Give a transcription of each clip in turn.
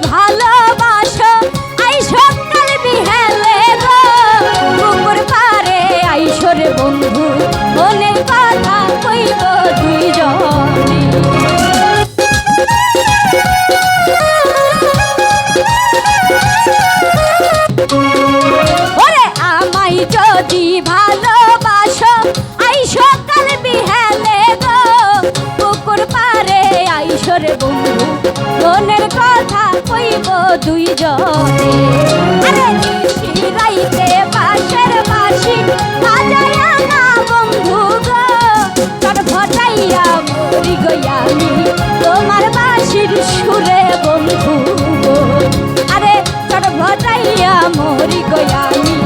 ভালোবাসো আইসো কাল বিহেলে গো পুকুর পারে আইসো রে বন্ধু মনের কথা কইব দুইজনে ওরে আমায় যদি ভালোবাসো আইসো কাল বিহেলে গো পুকুর পারে আইসো রে বন্ধু মনের কথা কইব দুইজনে আরে নিশিরাইতে পাশের বাসি বাজায়া না বন্ধু গো তোর ফটাইয়া মরি গয়ামি তোমার বাসির সুরে বন্ধু গো আরে তোর ফটাইয়া মরি গয়ামি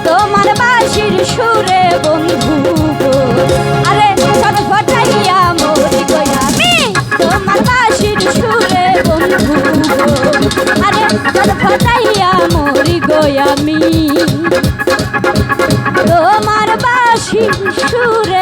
তোমার বাসির সুরে বন্ধু গো আরে তোর ফটাইয়া মরি গয়ামি তোমার বাসির সুরে বন্ধু গো আরে তোর ফটাইয়া মরি গয়ামি তোমার বাসির সুরে